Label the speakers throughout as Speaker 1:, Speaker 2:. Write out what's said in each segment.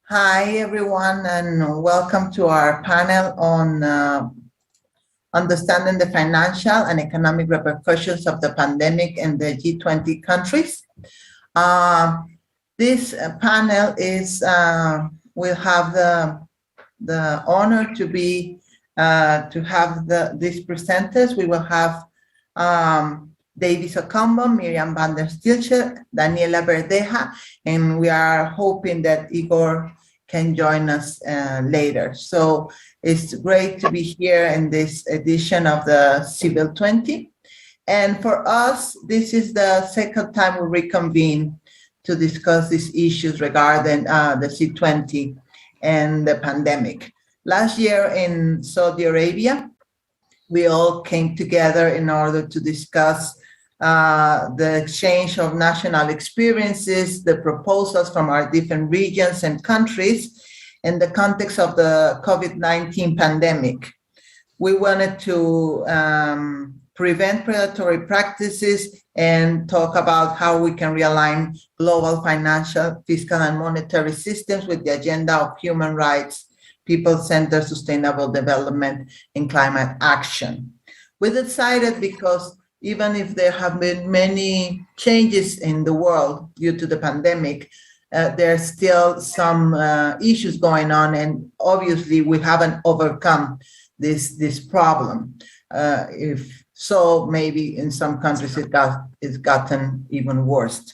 Speaker 1: Hi, everyone, and welcome to our panel on understanding the financial and economic repercussions of the pandemic in the G20 countries. This panel is will have the honor to have these presenters. We will have Davis Ocampo, Miriam van der Stilche, Daniela Verdeja, and we are hoping that Igor can join us later. So it's great to be here in this edition of the Civil 20. And for us, this is the second time we reconvene to discuss these issues regarding the C20 and the pandemic. Last year in Saudi Arabia, we all came together in order to discuss the exchange of national experiences, the proposals from our different regions and countries in the context of the COVID-19 pandemic. We wanted to prevent predatory practices and talk about how we can realign global financial, fiscal, and monetary systems with the agenda of human rights, people-centered sustainable development, and climate action. We decided because even if there have been many changes in the world due to the pandemic, there are still some issues going on, and obviously we haven't overcome this problem. If so, maybe in some countries it's gotten even worse.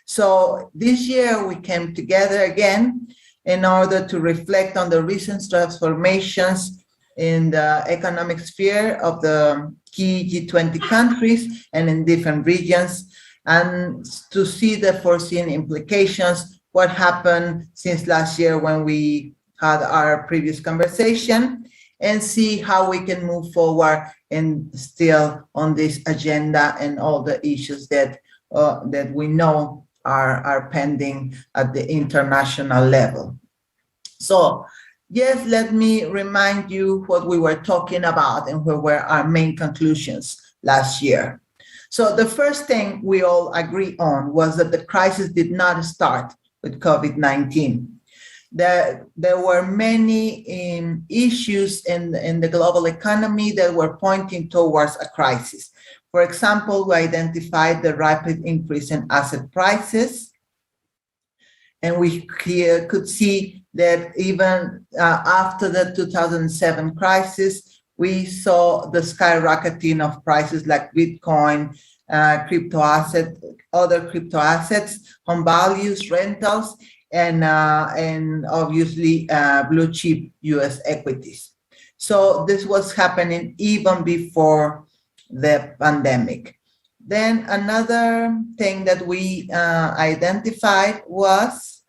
Speaker 1: So this year we came together again in order to reflect on the recent transformations in the economic sphere of the key G20 countries and in different regions, and to see the foreseen implications, what happened since last year when we had our previous conversation, and see how we can move forward and still on this agenda and all the issues that we know are pending at the international level. So yes, let me remind you what we were talking about and what were our main conclusions last year. So the first thing we all agree on was that the crisis did not start with COVID-19. There were many issues in the global economy that were pointing towards a crisis. For example, we identified the rapid increase in asset prices, and we could see that even after the 2007 crisis, we saw the skyrocketing of prices like Bitcoin, other crypto assets, home values, rentals, and obviously blue chip US equities. So this was happening even before the pandemic. Then another thing that we identified was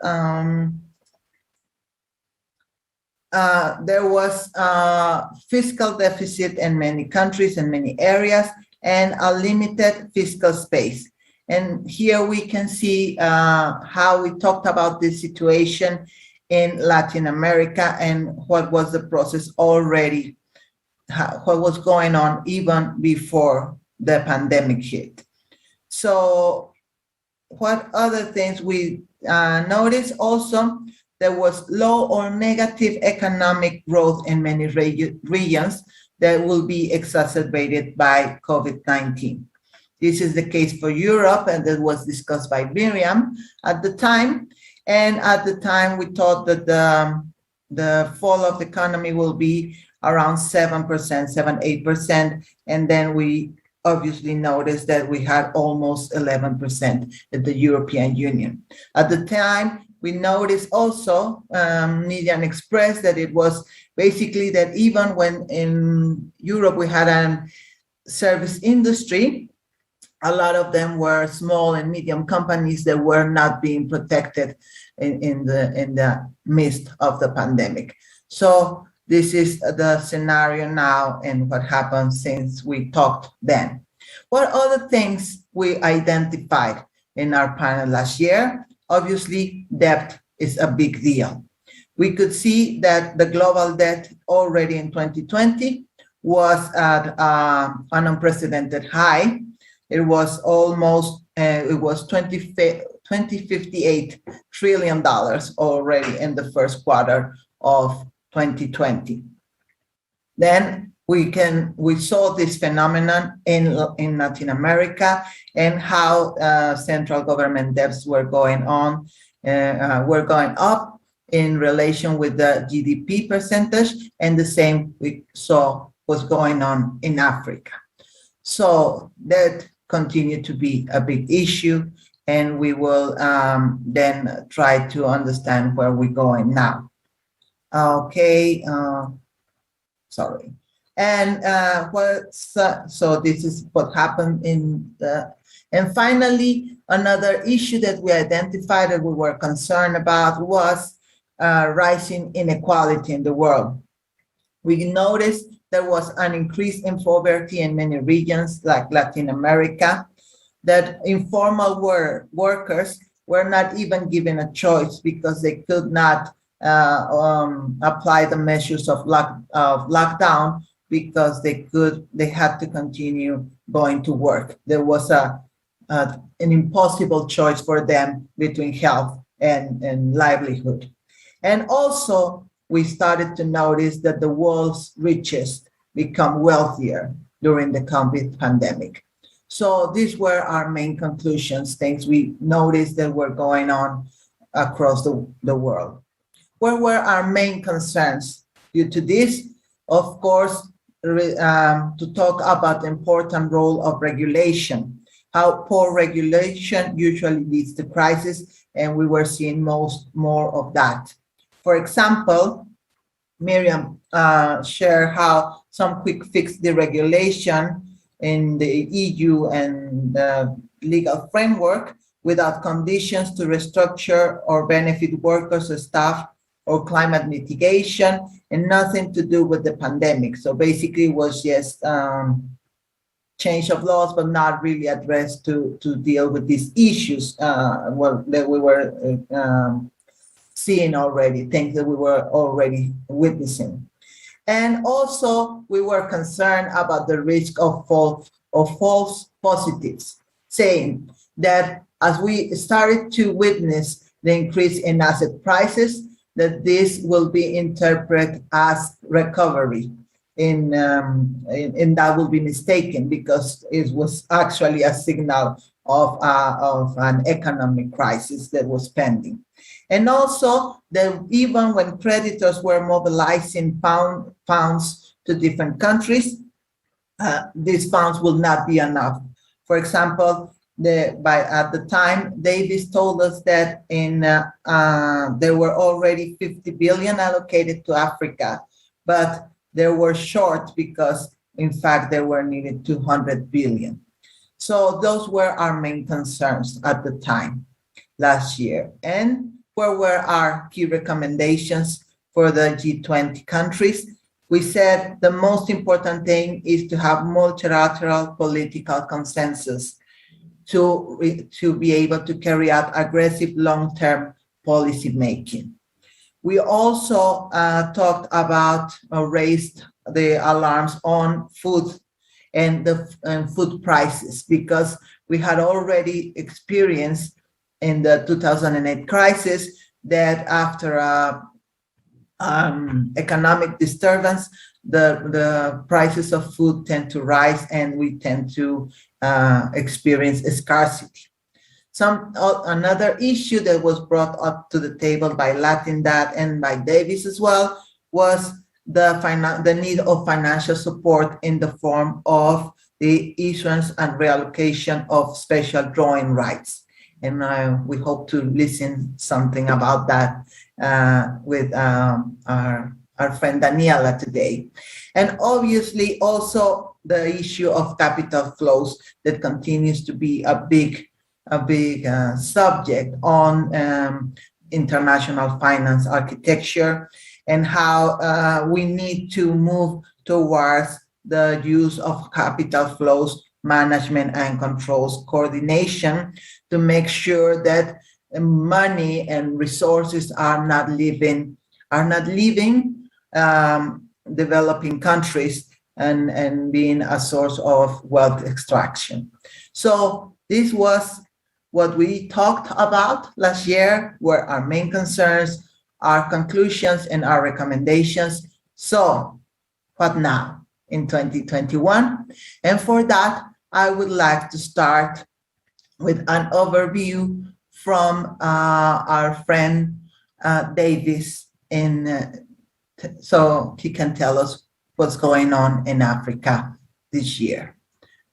Speaker 1: there was a fiscal deficit in many countries and many areas, and a limited fiscal space. And here we can see how we talked about this situation in Latin America and what was the process already, what was going on even before the pandemic hit. So what other things we noticed also, there was low or negative economic growth in many regions that will be exacerbated by COVID-19. This is the case for Europe, and that was discussed by Miriam at the time. And at the time, we thought that the fall of the economy will be around 7%, 8%. And then we obviously noticed that we had almost 11% in the European Union. At the time, we noticed also, Median expressed that it was basically that even when in Europe we had a service industry, a lot of them were small and medium companies that were not being protected in the midst of the pandemic. So this is the scenario now and what happened since we talked then. What other things we identified in our panel last year? Obviously, debt is a big deal. We could see that the global debt already in 2020 was at an unprecedented high. It was almost, it was 25 $20.58 trillion already in the first quarter of 2020. Then we saw this phenomenon in Latin America, and how central government debts were going up in relation with the GDP percentage, and the same we saw was going on in Africa. So that continued to be a big issue, and we will then try to understand where we're going now. Okay, sorry. And so this is what happened and finally, another issue that we identified that we were concerned about was rising inequality in the world. We noticed there was an increase in poverty in many regions like Latin America, that informal workers were not even given a choice because they could not apply the measures of lockdown, because they had to continue going to work. There was an impossible choice for them between health and livelihood. And also, we started to notice that the world's richest become wealthier during the COVID pandemic. So these were our main conclusions, things we noticed that were going on across the world. What were our main concerns due to this? Of course, to talk about the important role of regulation, how poor regulation usually leads to crisis, and we were seeing more of that. For example, Miriam shared how some quick fix deregulation in the EU and the legal framework without conditions to restructure or benefit workers or staff or climate mitigation, and nothing to do with the pandemic. So basically it was just change of laws, but not really addressed to deal with these issues that we were seeing already, things that we were already witnessing. And also we were concerned about the risk of false positives, saying that as we started to witness the increase in asset prices, that this will be interpreted as recovery, and that will be mistaken, because it was actually a signal of an economic crisis that was pending. And also that even when creditors were mobilizing funds to different countries, these funds will not be enough. For example, at the time, Davis told us that there were already 50 billion allocated to Africa, but they were short because, in fact, there were needed 200 billion. So those were our main concerns at the time last year. And where were our key recommendations for the G20 countries? We said the most important thing is to have multilateral political consensus to be able to carry out aggressive long-term policy making. We also talked about raised the alarms on food and food prices, because we had already experienced in the 2008 crisis that after economic disturbance, the prices of food tend to rise, and we tend to experience scarcity. Another issue that was brought up to the table by Latindad and by Davis as well was the need of financial support in the form of the issuance and reallocation of special drawing rights. And we hope to listen something about that with our friend Daniela today. And obviously also the issue of capital flows that continues to be a big subject on international finance architecture, and how we need to move towards the use of capital flows management and controls coordination to make sure that money and resources are not leaving developing countries and being a source of wealth extraction. So this was what we talked about last year were our main concerns, our conclusions, and our recommendations. So what now in 2021? And for that, I would like to start with an overview from our friend Davis, so he can tell us what's going on in Africa this year.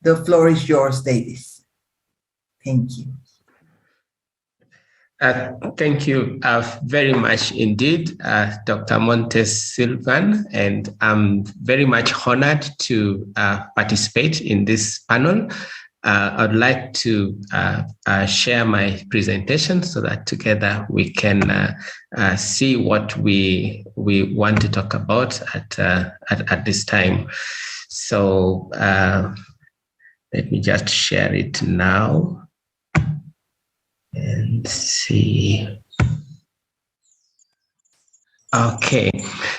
Speaker 1: The floor is yours, Davis. Thank you.
Speaker 2: Thank you very much indeed, Dr. Montes Silvan, and I'm very much honored to participate in this panel. I'd like to share my presentation so that together we can see what we want to talk about at this time. So let me just share it now and see. Okay,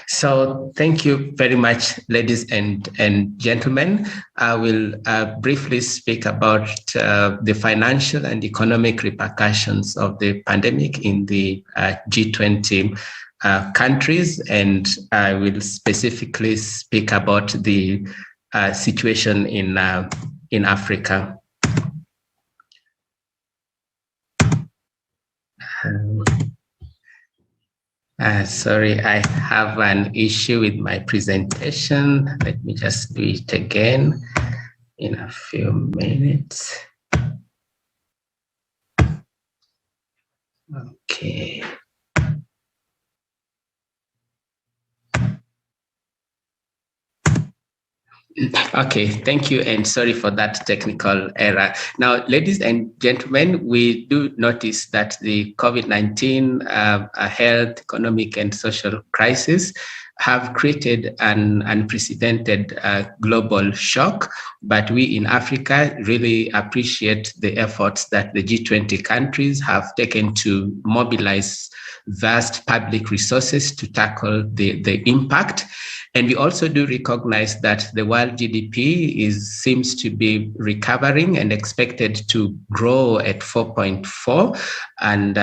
Speaker 2: so thank you very much, ladies and gentlemen. I will briefly speak about the financial and economic repercussions of the pandemic in the G20 countries, and I will specifically speak about the situation in Africa. Sorry, I have an issue with my presentation. Let me just do it again in a few minutes. Okay. Okay, thank you, and sorry for that technical error. Now, ladies and gentlemen, we do notice that the COVID-19 health, economic, and social crisis have created an unprecedented global shock, but we in Africa really appreciate the efforts that the G20 countries have taken to mobilize vast public resources to tackle the impact. And we also do recognize that the world GDP seems to be recovering and expected to grow at 4.4. And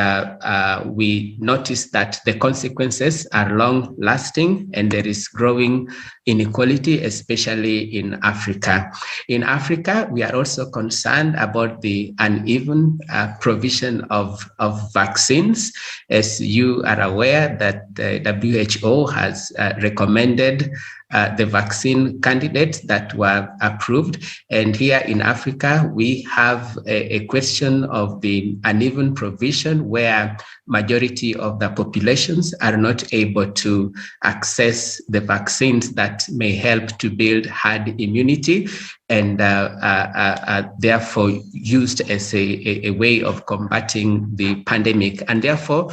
Speaker 2: we notice that the consequences are long lasting and there is growing inequality, especially in Africa. In Africa, we are also concerned about the uneven provision of vaccines. As you are aware that the WHO has recommended the vaccine candidates that were approved. And here in Africa, we have a question of the uneven provision where majority of the populations are not able to access the vaccines that may help to build herd immunity, and therefore used as a way of combating the pandemic. And therefore,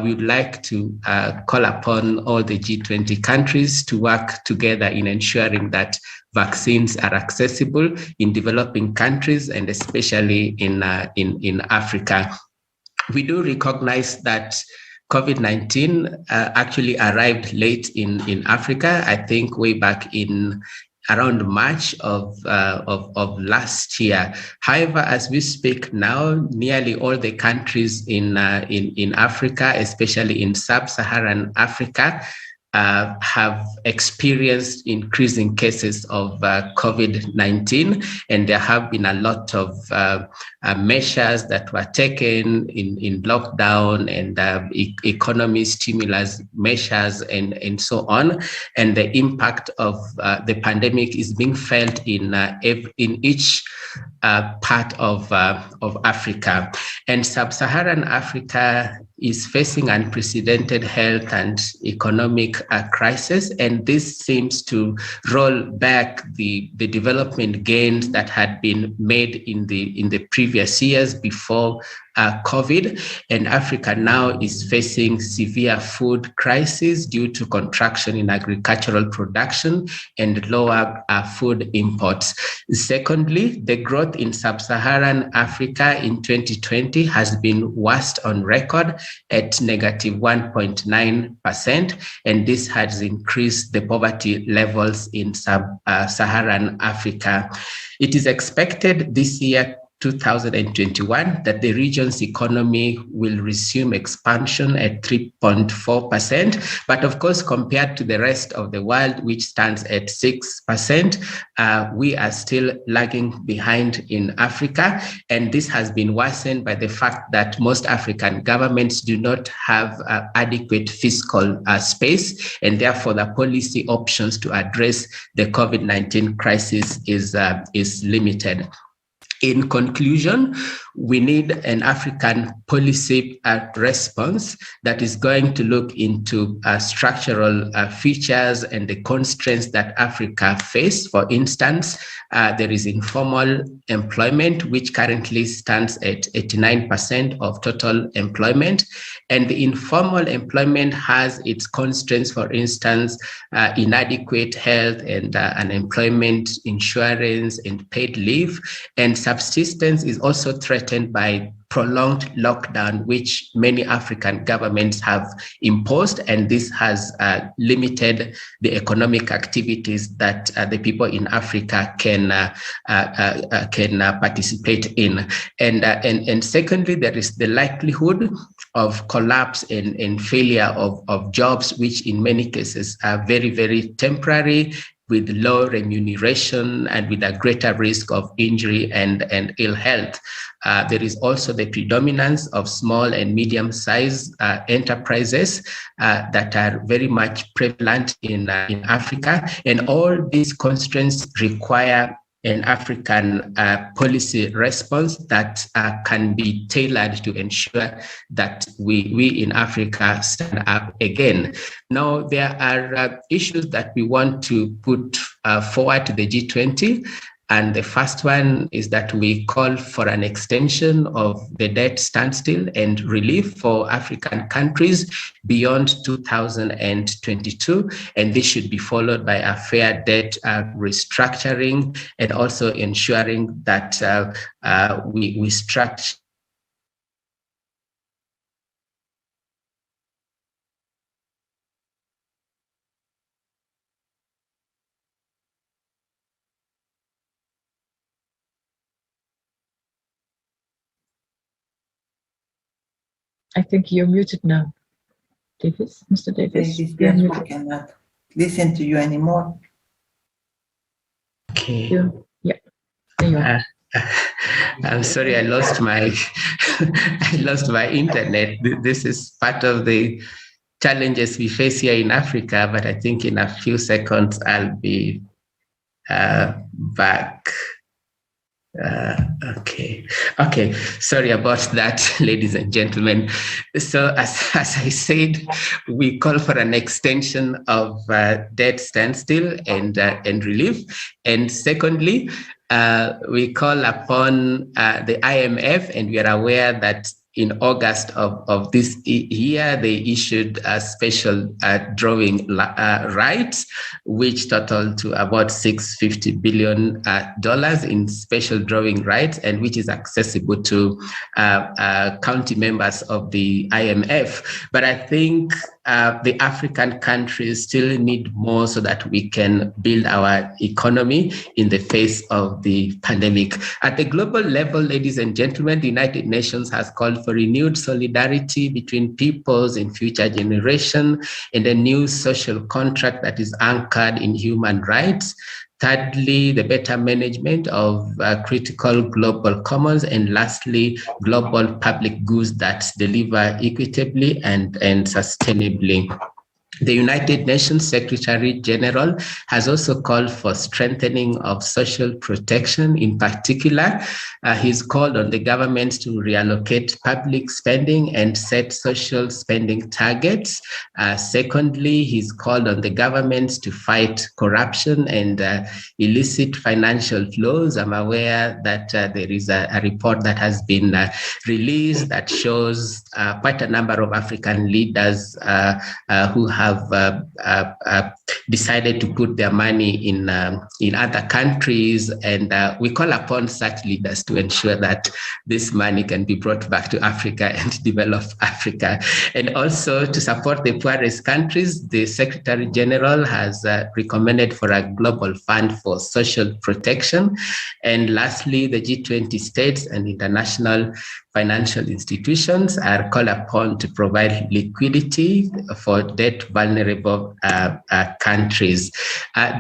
Speaker 2: we would like to call upon all the G20 countries to work together in ensuring that vaccines are accessible in developing countries and especially in Africa. We do recognize that COVID-19 actually arrived late in Africa, I think way back in around March of last year. However, as we speak now, nearly all the countries in Africa, especially in sub-Saharan Africa, have experienced increasing cases of COVID-19, and there have been a lot of measures that were taken in lockdown and economy stimulus measures and so on. And the impact of the pandemic is being felt in each part of Africa. And sub-Saharan Africa is facing unprecedented health and economic crisis, and this seems to roll back the development gains that had been made in the previous years before COVID. And Africa now is facing severe food crisis due to contraction in agricultural production and lower food imports. Secondly, the growth in sub-Saharan Africa in 2020 has been worst on record at negative 1.9%, and this has increased the poverty levels in sub-Saharan Africa. It is expected this year 2021, that the region's economy will resume expansion at 3.4%. But of course, compared to the rest of the world, which stands at 6%, we are still lagging behind in Africa. And this has been worsened by the fact that most African governments do not have adequate fiscal space, and therefore the policy options to address the COVID-19 crisis is limited. In conclusion, we need an African policy response that is going to look into structural features and the constraints that Africa face. For instance, there is informal employment, which currently stands at 89% of total employment. And the informal employment has its constraints, for instance, inadequate health and unemployment insurance and paid leave. And subsistence is also threatened by prolonged lockdown, which many African governments have imposed, and this has limited the economic activities that the people in Africa can participate in. And secondly, there is the likelihood of collapse and failure of jobs, which in many cases are very, very temporary, with low remuneration and with a greater risk of injury and ill health. There is also the predominance of small and medium-sized enterprises that are very much prevalent in Africa. And all these constraints require an African policy response that can be tailored to ensure that we in Africa stand up again. Now, there are issues that we want to put forward to the G20. And the first one is that we call for an extension of the debt standstill and relief for African countries beyond 2022. And this should be followed by a fair debt restructuring, and also ensuring that we structure
Speaker 3: I think you're muted now, Davis. Mr. Davis,
Speaker 1: Davis, yes, we cannot listen to you anymore.
Speaker 2: Okay.
Speaker 3: Yeah, there you are.
Speaker 2: I'm sorry, I lost my internet. This is part of the challenges we face here in Africa, but I think in a few seconds I'll be back. Okay. Sorry about that, ladies and gentlemen. So as I said, we call for an extension of debt standstill and relief. And secondly, we call upon the IMF, and we are aware that in August of this year, they issued a special drawing rights, which totaled to about $650 billion in special drawing rights, and which is accessible to county members of the IMF. But I think the African countries still need more so that we can build our economy in the face of the pandemic. At the global level, ladies and gentlemen, the United Nations has called for renewed solidarity between peoples and future generations, and a new social contract that is anchored in human rights. Thirdly, the better management of critical global commons. And lastly, global public goods that deliver equitably and sustainably. The United Nations Secretary General has also called for strengthening of social protection. In particular, he's called on the governments to reallocate public spending and set social spending targets. Secondly, he's called on the governments to fight corruption and illicit financial flows. I'm aware that there is a report that has been released that shows quite a number of African leaders who have have decided to put their money in other countries, and we call upon such leaders to ensure that this money can be brought back to Africa and develop Africa. And also to support the poorest countries, the Secretary General has recommended for a global fund for social protection. And lastly, the G20 states and international financial institutions are called upon to provide liquidity for debt vulnerable countries.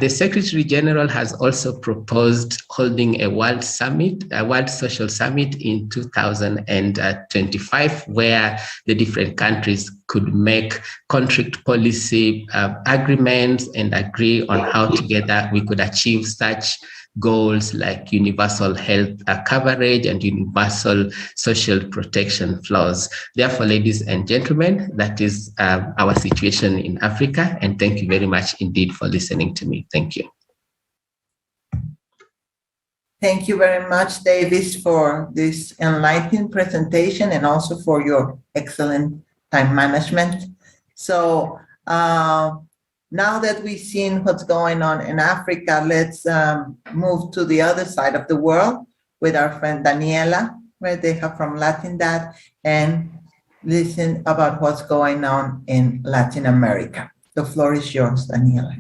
Speaker 2: The Secretary General has also proposed holding a World Social Summit in 2025, where the different countries could make contract policy agreements and agree on how together we could achieve such goals like universal health coverage and universal social protection floors. Therefore, ladies and gentlemen, that is our situation in Africa. And thank you very much indeed for listening to me. Thank you.
Speaker 1: Thank you very much, Davis, for this enlightening presentation and also for your excellent time management. So now that we've seen what's going on in Africa, let's move to the other side of the world with our friend Daniela, where they are from Latindad, and listen about what's going on in Latin America. The floor is yours, Daniela.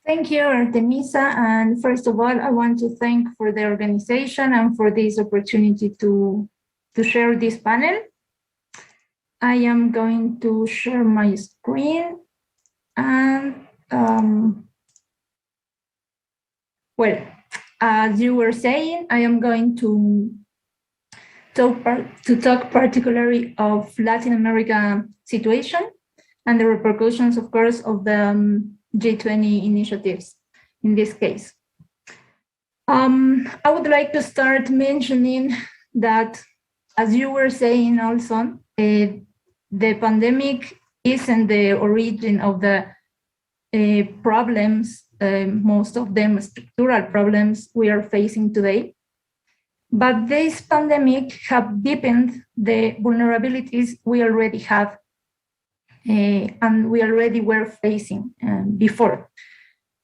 Speaker 4: Thank you, Artemisa. And first of all, I want to thank for the organization and for this opportunity to share this panel. I am going to share my screen. And well, as you were saying, I am going to talk particularly of Latin America situation and the repercussions, of course, of the G20 initiatives in this case. I would like to start mentioning that, as you were saying also, the pandemic isn't the origin of the problems, most of them structural problems we are facing today. But this pandemic have deepened the vulnerabilities we already have and we already were facing before,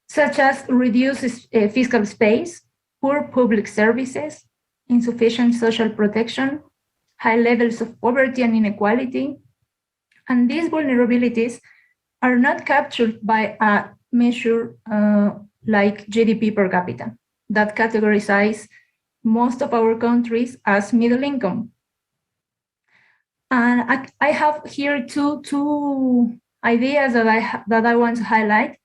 Speaker 4: such as reduced fiscal space, poor public services, insufficient social protection, high levels of poverty and inequality. And these vulnerabilities are not captured by a measure like GDP per capita that categorizes most of our countries as middle income. And I have here two ideas that I want to highlight.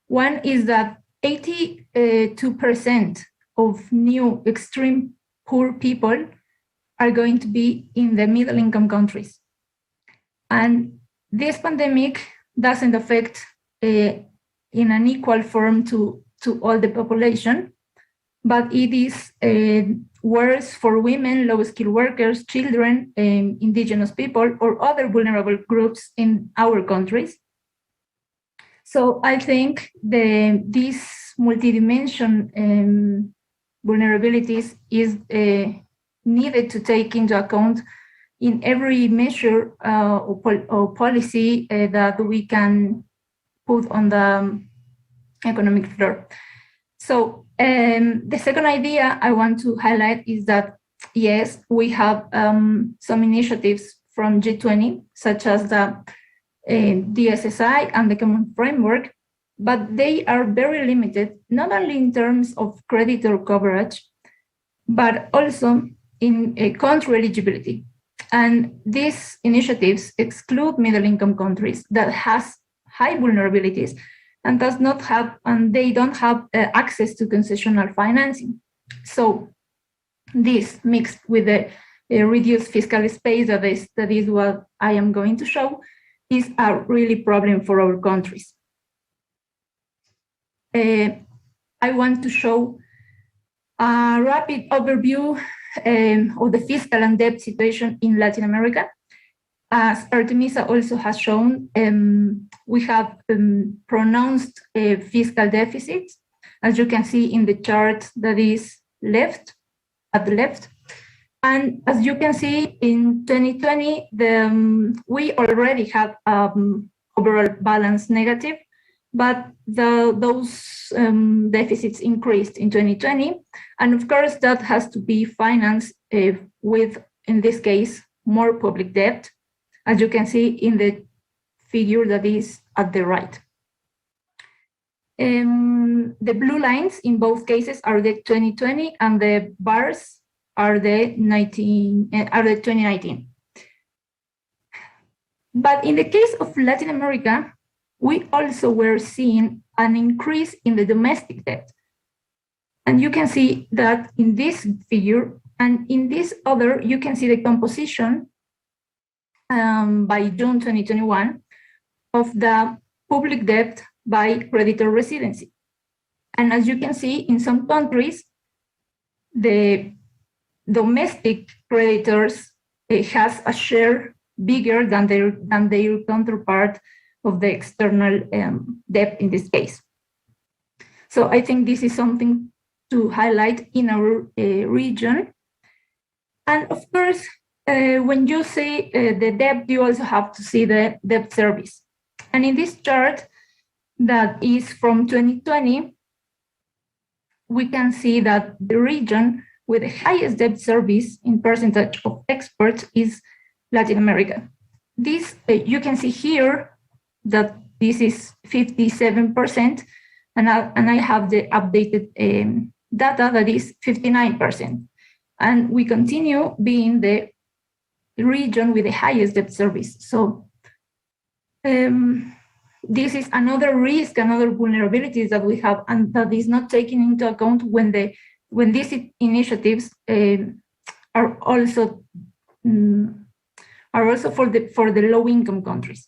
Speaker 4: One is that 82% of new extreme poor people are going to be in the middle income countries. And this pandemic doesn't affect in an equal form to all the population, but it is worse for women, low-skilled workers, children, indigenous people, or other vulnerable groups in our countries. So I think this multidimension vulnerabilities is needed to take into account in every measure or policy that we can put on the economic floor. So the second idea I want to highlight is that, yes, we have some initiatives from G20, such as the DSSI and the Common Framework, but they are very limited, not only in terms of creditor coverage, but also in country eligibility. And these initiatives exclude middle-income countries that has high vulnerabilities and they don't have access to concessional financing. So this mixed with the reduced fiscal space that is what I am going to show is a really problem for our countries. I want to show a rapid overview of the fiscal and debt situation in Latin America. As Artemisa also has shown, we have pronounced fiscal deficits, as you can see in the chart that is at the left. And as you can see, in 2020, we already had overall balance negative, but those deficits increased in 2020. And of course, that has to be financed with, in this case, more public debt, as you can see in the figure that is at the right. The blue lines in both cases are the 2020, and the bars are the 2019. But in the case of Latin America, we also were seeing an increase in the domestic debt. And you can see that in this figure, and in this other, you can see the composition by June 2021 of the public debt by creditor residency. And as you can see, in some countries, the domestic creditors has a share bigger than their counterpart of the external debt in this case. So I think this is something to highlight in our region. And of course, when you see the debt, you also have to see the debt service. And in this chart that is from 2020, we can see that the region with the highest debt service in percentage of exports is Latin America. This, you can see here that this is 57%, and I have the updated data that is 59%. And we continue being the region with the highest debt service. So this is another risk, another vulnerabilities that we have, and that is not taken into account when these initiatives are also for the low-income countries.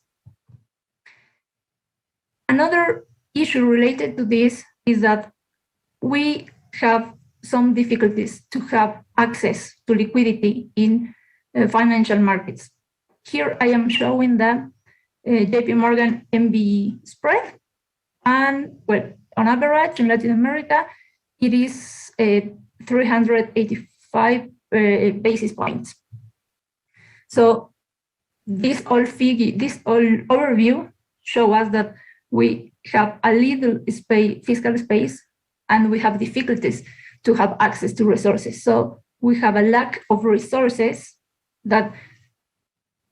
Speaker 4: Another issue related to this is that we have some difficulties to have access to liquidity in financial markets. Here I am showing the JP Morgan MBE spread, and well, on average in Latin America, it is 385 basis points. So this all overview show us that we have a little fiscal space, and we have difficulties to have access to resources. So we have a lack of resources that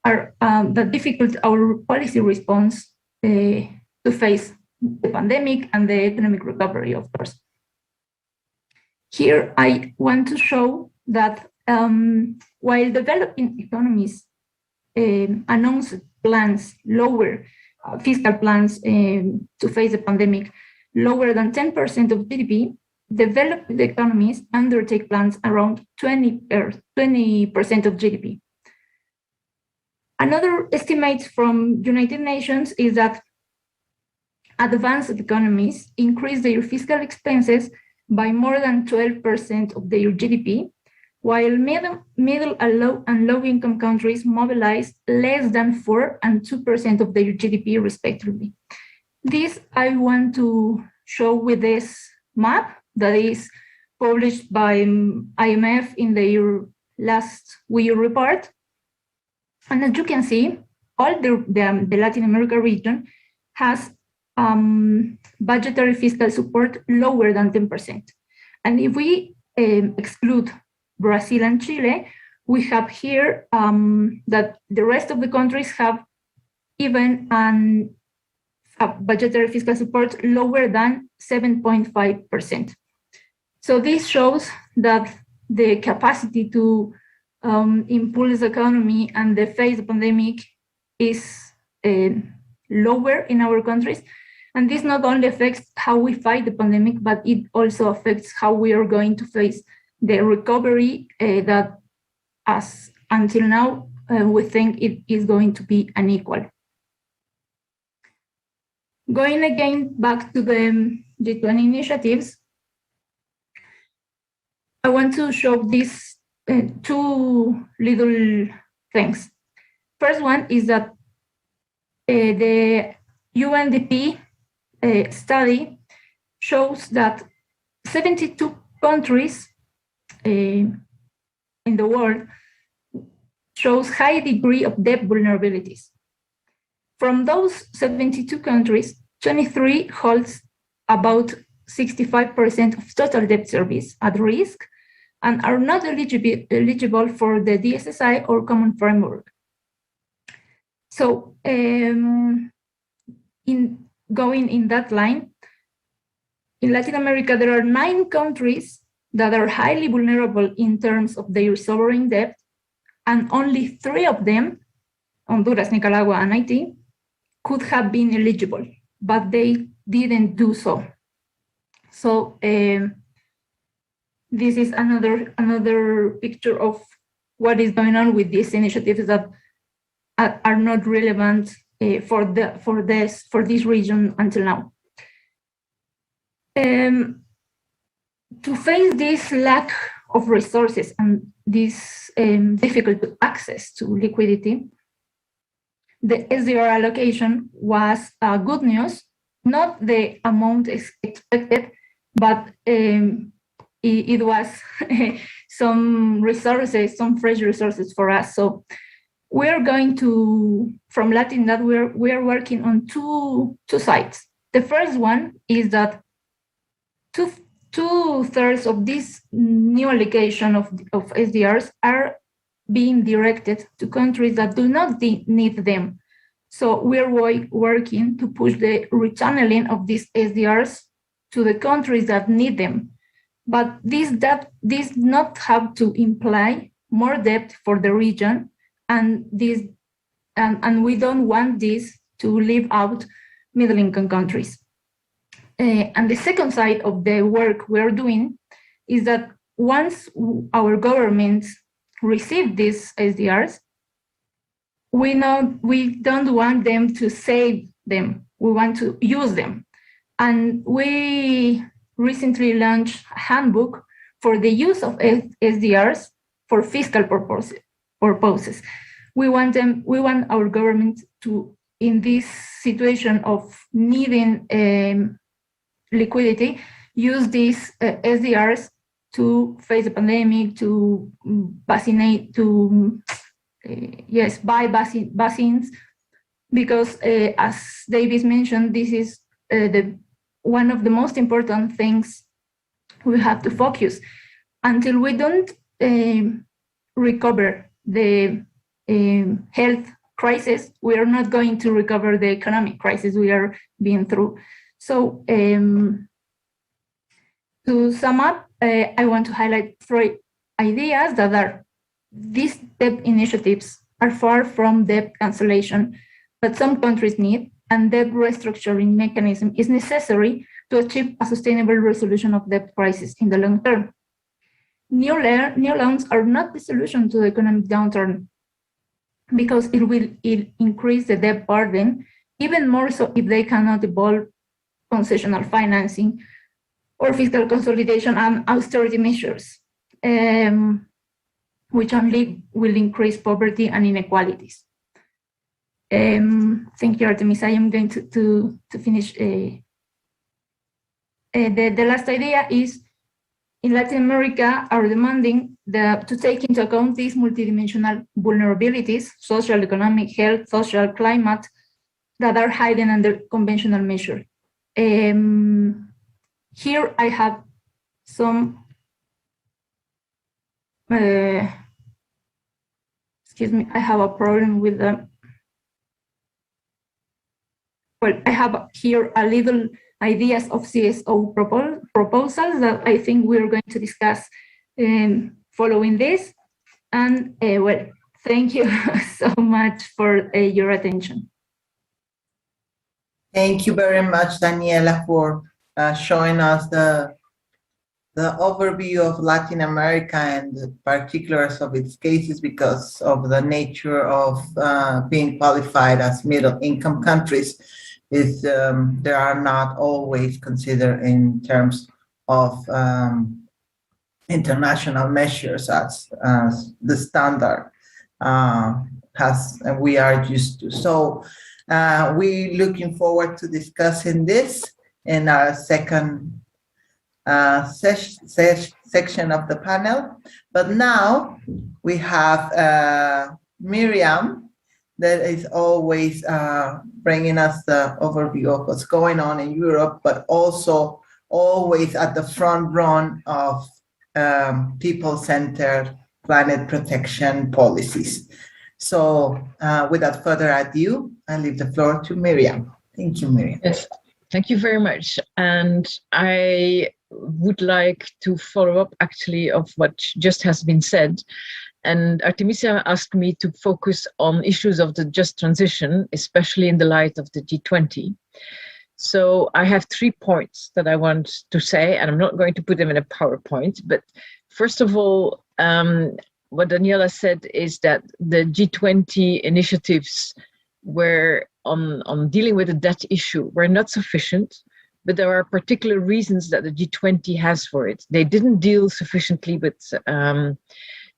Speaker 4: are that difficult our policy response to face the pandemic and the economic recovery, of course. Here I want to show that while developing economies announce plans lower, fiscal plans to face the pandemic lower than 10% of GDP, developed economies undertake plans around 20% of GDP. Another estimate from United Nations is that advanced economies increase their fiscal expenses by more than 12% of their GDP, while middle and low income countries mobilize less than 4% and 2% of their GDP respectively. This I want to show with this map that is published by IMF in their last WEO report. And as you can see, all the Latin America region has budgetary fiscal support lower than 10%. And if we exclude Brazil and Chile, we have here that the rest of the countries have even a budgetary fiscal support lower than 7.5%. So this shows that the capacity to impulse the economy and face the pandemic is lower in our countries. And this not only affects how we fight the pandemic, but it also affects how we are going to face the recovery that, as until now, we think it is going to be unequal. Going again back to the G20 initiatives, I want to show these two little things. First one is that the UNDP study shows that 72 countries in the world shows high degree of debt vulnerabilities. From those 72 countries, 23 holds about 65% of total debt service at risk and are not eligible for the DSSI or Common Framework. So in going in that line, in Latin America, there are 9 countries that are highly vulnerable in terms of their sovereign debt, and only 3 of them, Honduras, Nicaragua, and Haiti, could have been eligible, but they didn't do so. So this is another picture of what is going on with these initiatives that are not relevant for this region until now. To face this lack of resources and this difficult access to liquidity, the SDR allocation was good news, not the amount expected, but it was some resources, some fresh resources for us. So we're going to, from Latin, that we're working on two sides. The first one is that two-thirds of this new allocation of SDRs are being directed to countries that do not need them. So we're working to push the rechanneling of these SDRs to the countries that need them. But this not have to imply more debt for the region, and we don't want this to leave out middle-income countries. And the second side of the work we're doing is that once our governments receive these SDRs, we don't want them to save them. We want to use them. And we recently launched a handbook for the use of SDRs for fiscal purposes. We want our government to, in this situation of needing liquidity, use these SDRs to face the pandemic, to vaccinate, to buy vaccines, because as Davis mentioned, this is one of the most important things we have to focus. Until we don't recover the health crisis, we are not going to recover the economic crisis we are being through. So to sum up, I want to highlight 3 ideas that are these debt initiatives are far from debt cancellation that some countries need, and debt restructuring mechanism is necessary to achieve a sustainable resolution of debt crisis in the long term. New loans are not the solution to the economic downturn, because it will increase the debt burden, even more so if they cannot involve concessional financing or fiscal consolidation and austerity measures, which only will increase poverty and inequalities. Thank you, Artemis. I am going to finish. The last idea is, in Latin America, are demanding to take into account these multidimensional vulnerabilities, social, economic, health, social, climate, that are hidden under conventional measure. Here I have some, excuse me, I have a problem with the, well, I have here a little ideas of CSO proposals that I think we're going to discuss following this. And well, thank you so much for your attention.
Speaker 1: Thank you very much, Daniela, for showing us the overview of Latin America and the particulars of its cases, because of the nature of being qualified as middle-income countries. They are not always considered in terms of international measures as the standard we are used to. So we're looking forward to discussing this in our second section of the panel. But now we have Miriam that is always bringing us the overview of what's going on in Europe, but also always at the front run of people-centered planet protection policies. So without further ado, I leave the floor to Miriam. Thank you, Miriam.
Speaker 3: Yes, thank you very much. And I would like to follow up actually of what just has been said. And Artemisia asked me to focus on issues of the just transition, especially in the light of the G20. So I have 3 points that I want to say, and I'm not going to put them in a PowerPoint. But first of all, what Daniela said is that the G20 initiatives were on dealing with the debt issue were not sufficient, but there are particular reasons that the G20 has for it. They didn't deal sufficiently with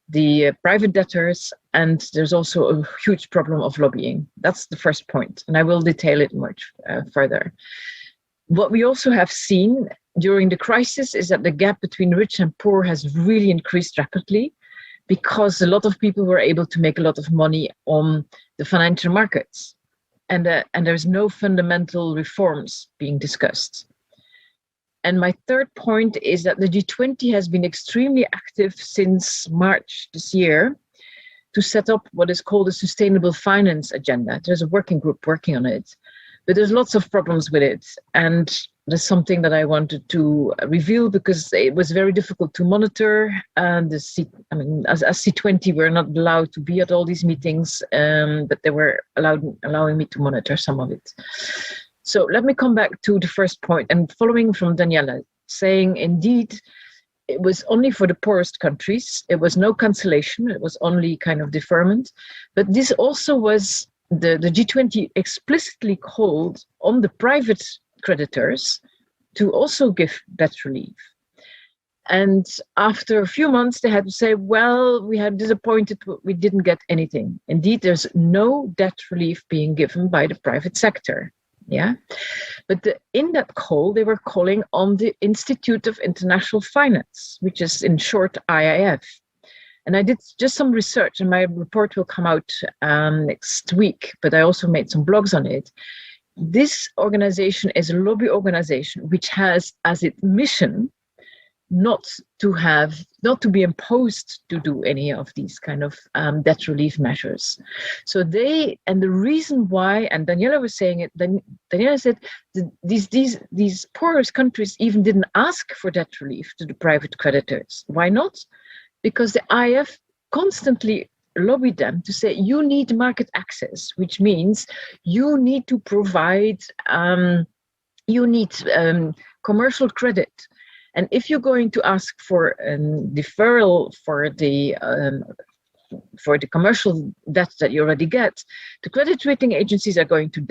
Speaker 3: the private debtors, and there's also a huge problem of lobbying. That's the first point, and I will detail it much further. What we also have seen during the crisis is that the gap between rich and poor has really increased rapidly, because a lot of people were able to make a lot of money on the financial markets, and there's no fundamental reforms being discussed. And my third point is that the G20 has been extremely active since March this year to set up what is called a sustainable finance agenda. There's a working group working on it, but there's lots of problems with it. And there's something that I wanted to reveal, because it was very difficult to monitor. And as C20, we're not allowed to be at all these meetings, but they were allowing me to monitor some of it. So let me come back to the first point, and following from Daniela, saying indeed, it was only for the poorest countries. It was no cancellation. It was only kind of deferment. But this also was the G20 explicitly called on the private creditors to also give debt relief. And after a few months, they had to say, well, we had disappointed, we didn't get anything. Indeed, there's no debt relief being given by the private sector. Yeah, but in that call, they were calling on the Institute of International Finance, which is in short IIF. And I did just some research, and my report will come out next week, but I also made some blogs on it. This organization is a lobby organization which has as its mission not to be imposed to do any of these kind of debt relief measures. So and the reason why, and Daniela was saying it, Daniela said these poorest countries even didn't ask for debt relief to the private creditors. Why not? Because the IF constantly lobbied them to say, you need market access, which means you need to provide, commercial credit. And if you're going to ask for a deferral for the commercial debt that you already get, the credit rating agencies are going to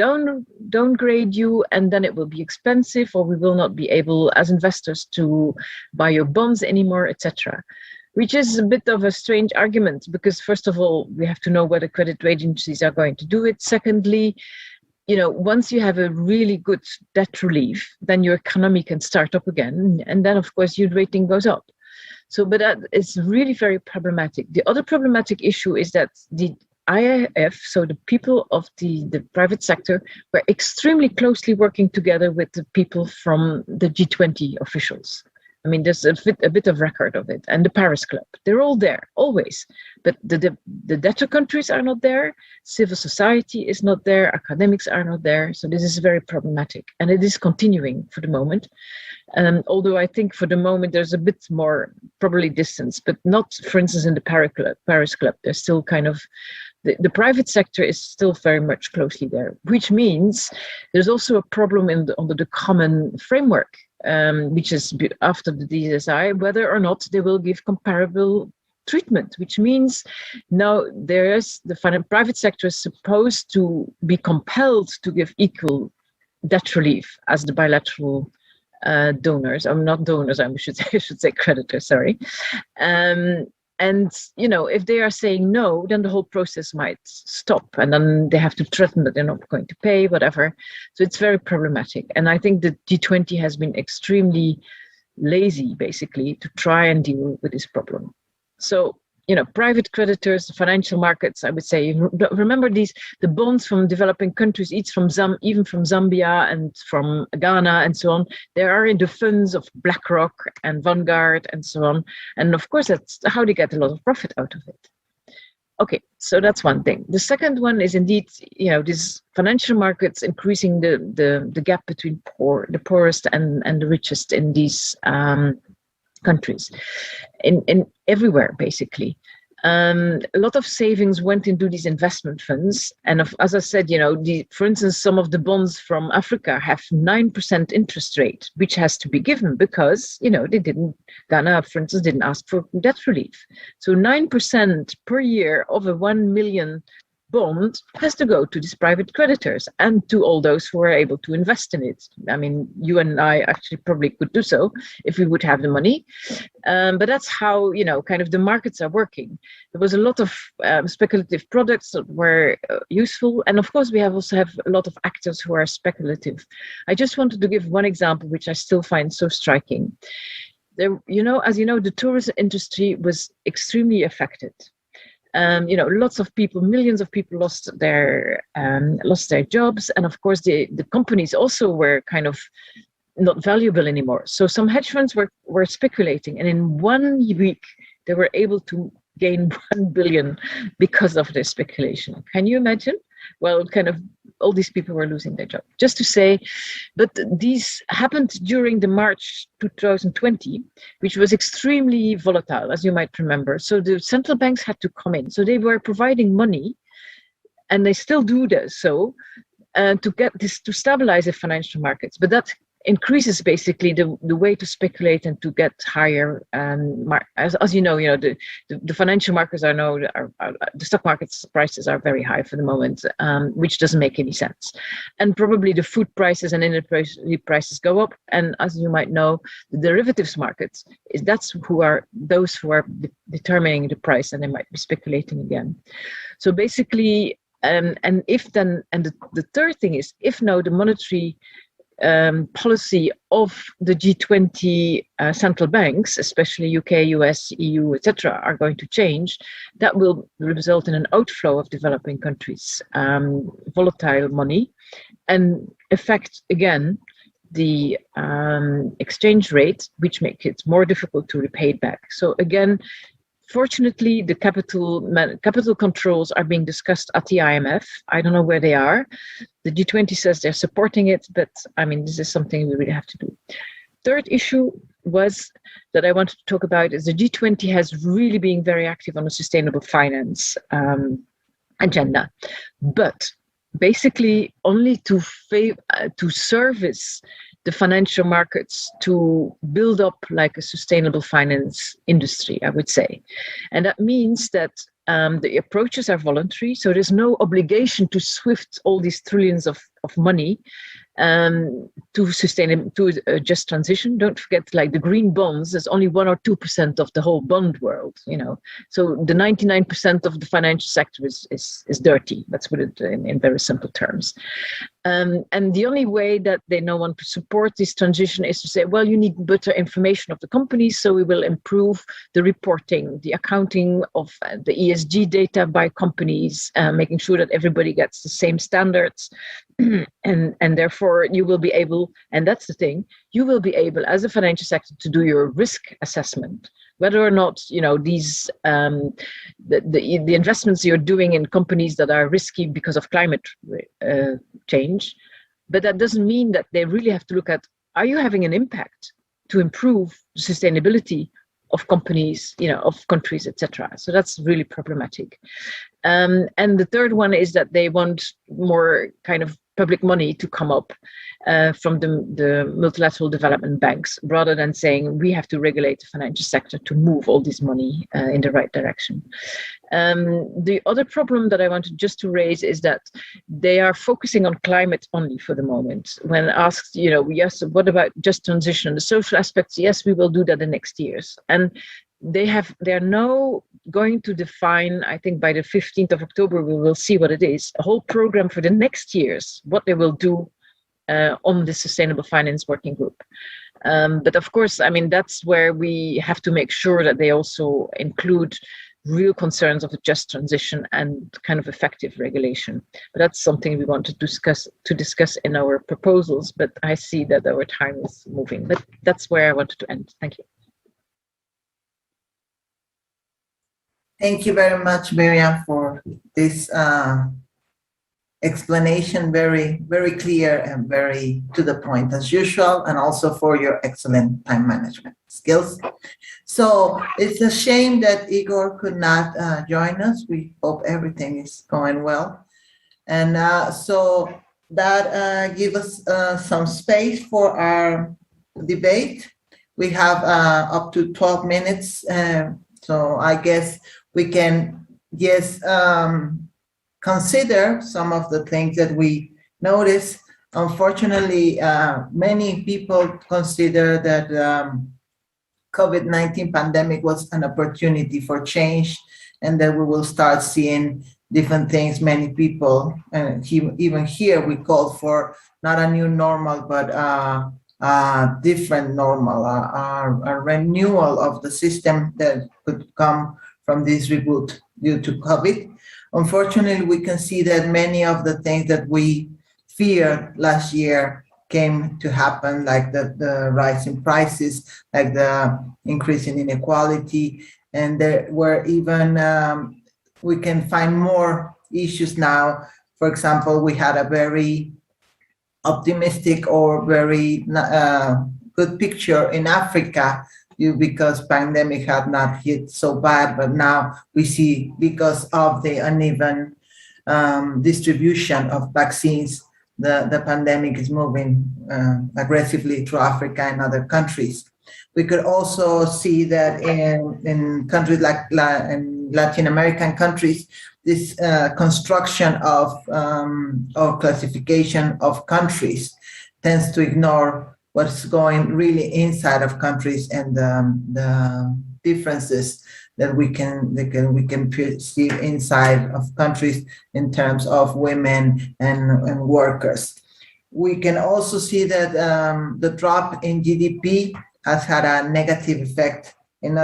Speaker 3: downgrade you, and then it will be expensive, or we will not be able as investors to buy your bonds anymore, etc. Which is a bit of a strange argument, because first of all, we have to know whether credit rating agencies are going to do it. Secondly, once you have a really good debt relief, then your economy can start up again. And then, of course, your rating goes up. So, but that is really very problematic. The other problematic issue is that the IIF, so the people of the private sector, were extremely closely working together with the people from the G20 officials. I mean, there's a bit of record of it. And the Paris Club, they're all there, always. But the debtor countries are not there, civil society is not there, academics are not there. So this is very problematic. And it is continuing for the moment. Although I think for the moment there's a bit more probably distance, but not, for instance, in the Paris Club. There's still kind of, the private sector is still very much closely there, which means there's also a problem under the common framework. Which is after the DSI, whether or not they will give comparable treatment, which means now the private sector is supposed to be compelled to give equal debt relief as the bilateral donors. Not donors, I should say creditors, sorry. And, if they are saying no, then the whole process might stop, and then they have to threaten that they're not going to pay, whatever. So it's very problematic. And I think the G20 has been extremely lazy, basically, to try and deal with this problem. So, private creditors, financial markets, I would say, remember the bonds from developing countries, even from Zambia and from Ghana and so on, they are in the funds of BlackRock and Vanguard and so on. And of course, that's how they get a lot of profit out of it. Okay, so that's one thing. The second one is indeed, these financial markets increasing the gap between the poorest and the richest in these countries, in everywhere basically. A lot of savings went into these investment funds, and as I said, for instance, some of the bonds from Africa have 9% interest rate, which has to be given because Ghana, for instance, didn't ask for debt relief. So 9% per year of a 1 million bond has to go to these private creditors and to all those who are able to invest in it. I mean, you and I actually probably could do so if we would have the money. But that's how, kind of the markets are working. There was a lot of speculative products that were useful. And of course, we also have a lot of actors who are speculative. I just wanted to give one example, which I still find so striking. There, as you know, the tourism industry was extremely affected. Lots of people, millions of people lost their jobs, and of course the companies also were kind of not valuable anymore. So some hedge funds were speculating, and in 1 week they were able to gain 1 billion because of their speculation. Can you imagine? Well, kind of all these people were losing their job. Just to say, but these happened during the March 2020, which was extremely volatile, as you might remember. So the central banks had to come in. So they were providing money, and they still do this. So to get this to stabilize the financial markets, but that increases basically the way to speculate and to get higher. As you know, the financial markets the stock markets prices are very high for the moment, which doesn't make any sense. And probably the food prices and energy prices go up. And as you might know, the derivatives markets those who are determining the price, and they might be speculating again. So basically, the third thing is, if now the monetary policy of the G20 central banks, especially UK, US, EU, etc., are going to change, that will result in an outflow of developing countries, volatile money, and affect again the exchange rate, which makes it more difficult to repay it back. So again, fortunately, the capital controls are being discussed at the IMF. I don't know where they are. The G20 says they're supporting it, but I mean, this is something we really have to do. Third issue that I wanted to talk about is the G20 has really been very active on the sustainable finance agenda, but basically only to service the financial markets to build up like a sustainable finance industry, I would say. And that means that the approaches are voluntary, so there's no obligation to swift all these trillions of money to a just transition. Don't forget, like the green bonds, there's only 1 or 2% of the whole bond world, So the 99% of the financial sector is dirty. Let's put it in very simple terms. And the only way that they now want to support this transition is to say, well, you need better information of the companies, so we will improve the reporting, the accounting of the ESG data by companies, making sure that everybody gets the same standards. And therefore you will be able, and that's the thing, you will be able as a financial sector to do your risk assessment, whether or not these the investments you're doing in companies that are risky because of climate change. But that doesn't mean that they really have to look at, are you having an impact to improve the sustainability of companies, of countries, etc. So that's really problematic. And the third one is that they want more kind of public money to come up from the multilateral development banks, rather than saying we have to regulate the financial sector to move all this money in the right direction. The other problem that I wanted just to raise is that they are focusing on climate only for the moment. When asked, yes, what about just transition, the social aspects? Yes, we will do that in next years. And they're now going to define, I think by the 15th of October, we will see what it is, a whole program for the next years, what they will do on the Sustainable Finance Working Group. But of course, I mean, that's where we have to make sure that they also include real concerns of a just transition and kind of effective regulation. But that's something we want to discuss in our proposals, but I see that our time is moving. But that's where I wanted to end. Thank you.
Speaker 1: Thank you very much, Miriam, for this explanation, very, very clear and very to the point as usual, and also for your excellent time management skills. So it's a shame that Igor could not join us. We hope everything is going well. And so that gives us some space for our debate. We have up to 12 minutes. So I guess we can just consider some of the things that we notice. Unfortunately, many people consider that COVID-19 pandemic was an opportunity for change, and that we will start seeing different things. Many people, and even here, we call for not a new normal, but a different normal, a renewal of the system that could come from this reboot due to COVID. Unfortunately, we can see that many of the things that we feared last year came to happen, like the rise in prices, like the increase in inequality, and there were even, we can find more issues now. For example, we had a very optimistic or very good picture in Africa because pandemic had not hit so bad, but now we see because of the uneven distribution of vaccines, the pandemic is moving aggressively to Africa and other countries. We could also see that in countries like in Latin American countries, this construction of or classification of countries tends to ignore what's going really inside of countries and the differences that we can perceive inside of countries in terms of women and workers. We can also see that the drop in GDP has had a negative effect in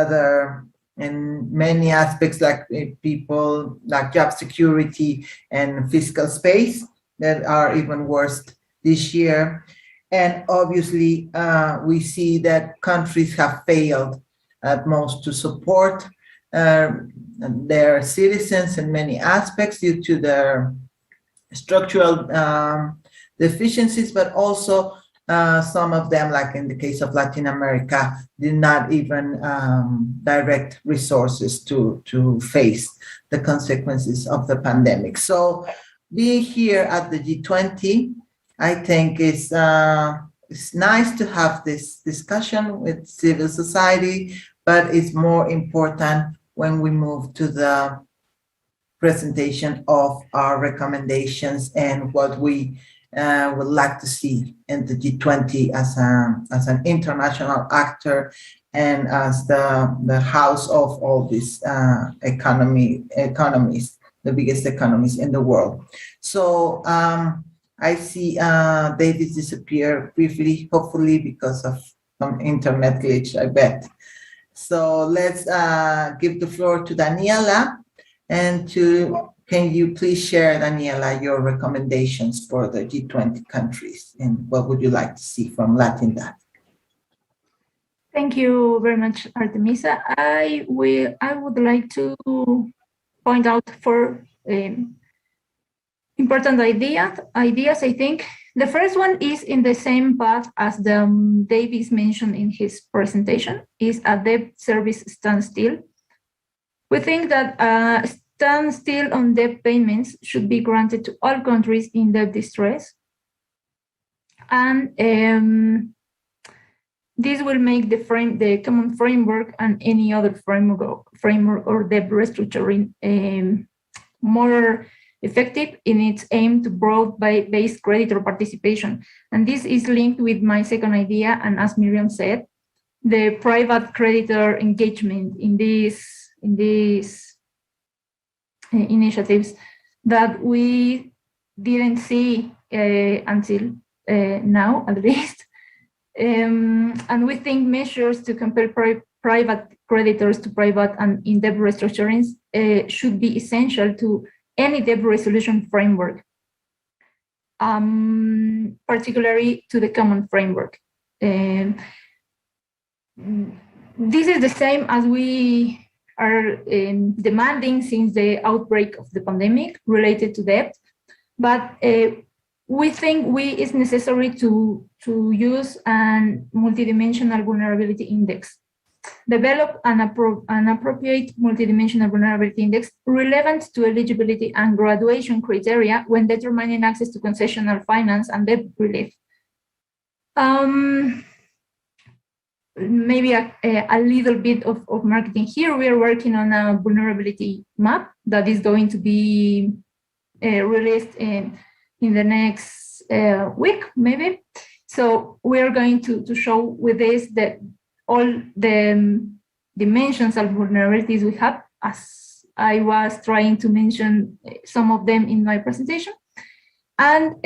Speaker 1: many aspects, like people, like job security and fiscal space, that are even worse this year. And obviously, we see that countries have failed at most to support their citizens in many aspects due to their structural deficiencies, but also some of them, like in the case of Latin America, did not even direct resources to face the consequences of the pandemic. So being here at the G20, I think it's nice to have this discussion with civil society, but it's more important when we move to the presentation of our recommendations and what we would like to see in the G20 as an international actor and as the house of all these economies, the biggest economies in the world. So I see David disappear briefly, hopefully because of some internet glitch, I bet. So let's give the floor to Daniela, and can you please share, Daniela, your recommendations for the G20 countries and what would you like to see from LatinDat?
Speaker 4: Thank you very much, Artemisa. I would like to point out four important ideas, I think. The first one is in the same path as Davis mentioned in his presentation, is a debt service standstill. We think that standstill on debt payments should be granted to all countries in debt distress. And this will make the common framework and any other framework or debt restructuring more effective in its aim to broad-based creditor participation. And this is linked with my second idea, and as Miriam said, the private creditor engagement in these initiatives that we didn't see until now, at least. And we think measures to compel private creditors to private and in-debt restructurings should be essential to any debt resolution framework, particularly to the common framework. This is the same as we are demanding since the outbreak of the pandemic related to debt, but we think it's necessary to use an multidimensional vulnerability index. Develop an appropriate multidimensional vulnerability index relevant to eligibility and graduation criteria when determining access to concessional finance and debt relief. Maybe a little bit of marketing here. We are working on a vulnerability map that is going to be released in the next week, maybe. So we are going to show with this that all the dimensions of vulnerabilities we have, as I was trying to mention some of them in my presentation. And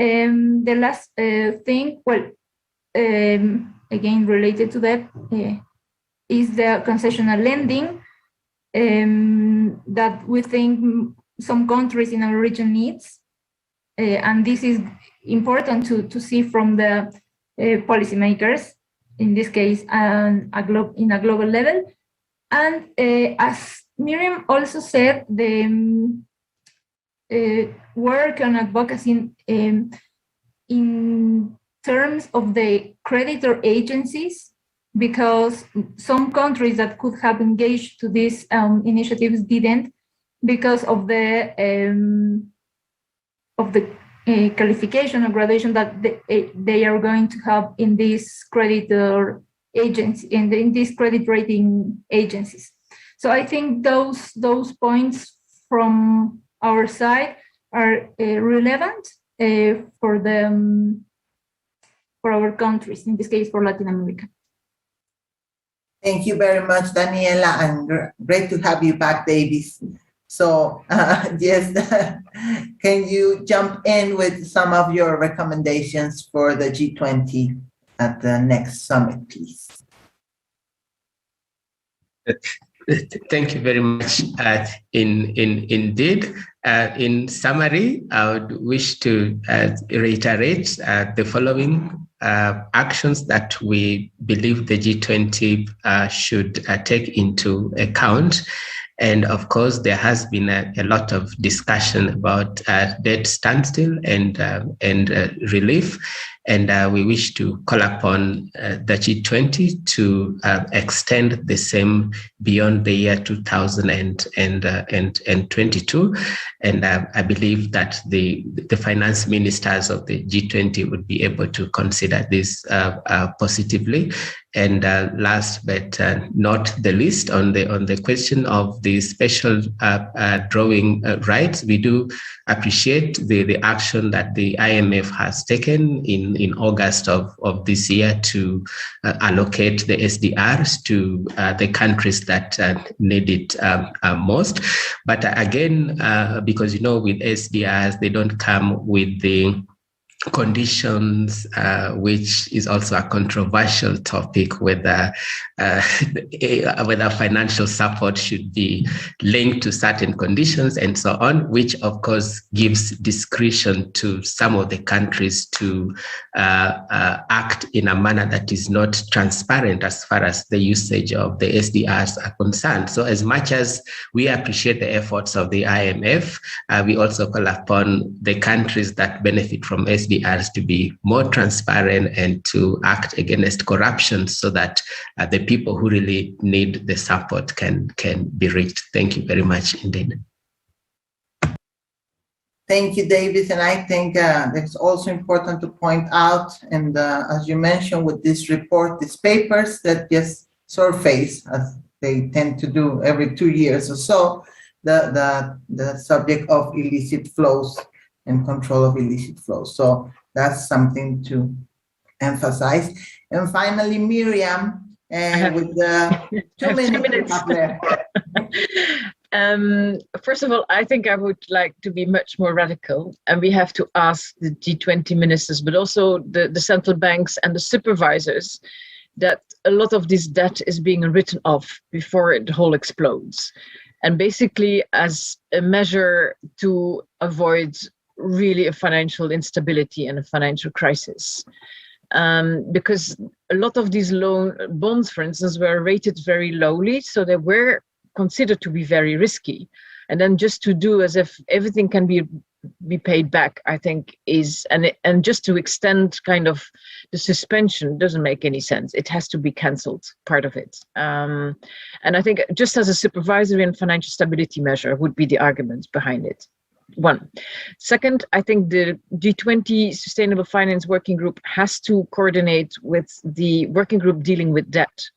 Speaker 4: the last thing, well, again, related to that, is the concessional lending that we think some countries in our region needs. And this is important to see from the policymakers, in this case, in a global level. And as Miriam also said, the work on advocacy in terms of the creditor agencies, because some countries that could have engaged to these initiatives didn't, because of the qualification or graduation that they are going to have in these creditor agencies, in these credit rating agencies. So I think those points from our side are relevant for our countries, in this case for Latin America.
Speaker 1: Thank you very much, Daniela, and great to have you back, Davis. So yes, can you jump in with some of your recommendations for the G20 at the next summit, please?
Speaker 2: Thank you very much. Indeed, in summary, I would wish to reiterate the following actions that we believe the G20 should take into account. And of course, there has been a lot of discussion about debt standstill and relief. And we wish to call upon the G20 to extend the same beyond the year 2022. And I believe that the finance ministers of the G20 would be able to consider this positively. And last but not the least, on the question of the special drawing rights, we do appreciate the action that the IMF has taken in August of this year to allocate the SDRs to the countries that need it most. But again, because with SDRs, they don't come with the conditions, which is also a controversial topic, whether financial support should be linked to certain conditions and so on, which of course gives discretion to some of the countries to act in a manner that is not transparent as far as the usage of the SDRs are concerned. So as much as we appreciate the efforts of the IMF, we also call upon the countries that benefit from SDRs to be more transparent and to act against corruption so that the people who really need the support can be reached. Thank you very much indeed.
Speaker 1: Thank you, Davis. And I think it's also important to point out, and as you mentioned with this report, these papers that just surface, as they tend to do every 2 years or so, the subject of illicit flows and control of illicit flows. So that's something to emphasize. And finally, Miriam, with the 2 minutes left.
Speaker 3: First of all, I think I would like to be much more radical, and we have to ask the G20 ministers, but also the central banks and the supervisors, that a lot of this debt is being written off before it whole explodes. And basically as a measure to avoid really a financial instability and a financial crisis. Because a lot of these loan bonds, for instance, were rated very lowly, so they were considered to be very risky. And then just to do as if everything can be paid back, I think is, and just to extend kind of the suspension doesn't make any sense. It has to be cancelled, part of it. And I think just as a supervisory and financial stability measure would be the arguments behind it. One. Second, I think the G20 Sustainable Finance Working Group has to coordinate with the working group dealing with debt,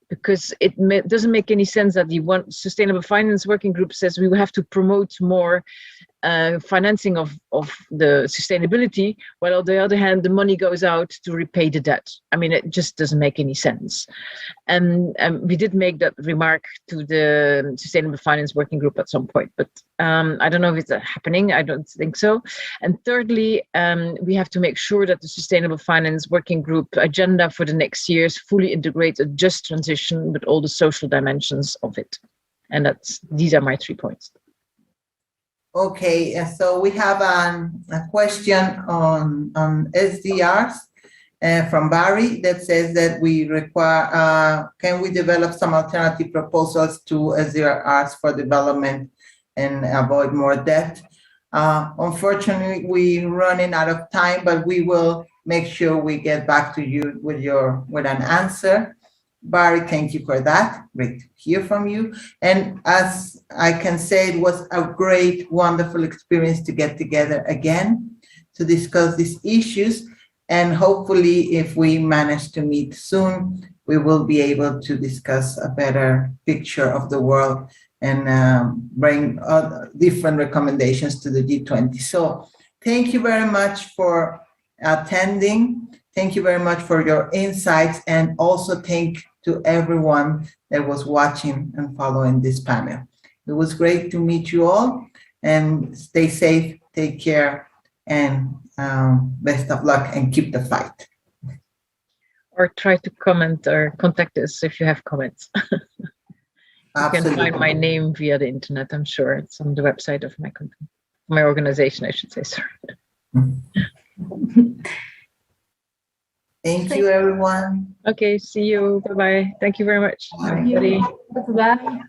Speaker 3: because it doesn't make any sense that the one Sustainable Finance Working Group says we will have to promote more financing of the sustainability, while on the other hand, the money goes out to repay the debt. I mean, it just doesn't make any sense. And we did make that remark to the Sustainable Finance Working Group at some point, but I don't know if it's happening. I don't think so. And thirdly, we have to make sure that the Sustainable Finance Working Group agenda for the next years fully integrates a just transition with all the social dimensions of it. And these are my 3 points.
Speaker 1: Okay, so we have a question on SDRs from Barry that says that we require, can we develop some alternative proposals to SDRs for development and avoid more debt? Unfortunately, we're running out of time, but we will make sure we get back to you with an answer. Barry, thank you for that. Great to hear from you. And as I can say, it was a great, wonderful experience to get together again to discuss these issues. And hopefully, if we manage to meet soon, we will be able to discuss a better picture of the world and bring different recommendations to the G20. So thank you very much for attending. Thank you very much for your insights, and also thank to everyone that was watching and following this panel. It was great to meet you all, and stay safe, take care, and best of luck, and keep the fight.
Speaker 3: Or try to comment or contact us if you have comments. You can find my name via the internet, I'm sure. It's on the website of my company, my organization, I should say, sorry.
Speaker 1: Thank you, everyone.
Speaker 3: Okay, see you. Bye-bye. Thank you very much, everybody.
Speaker 4: Bye.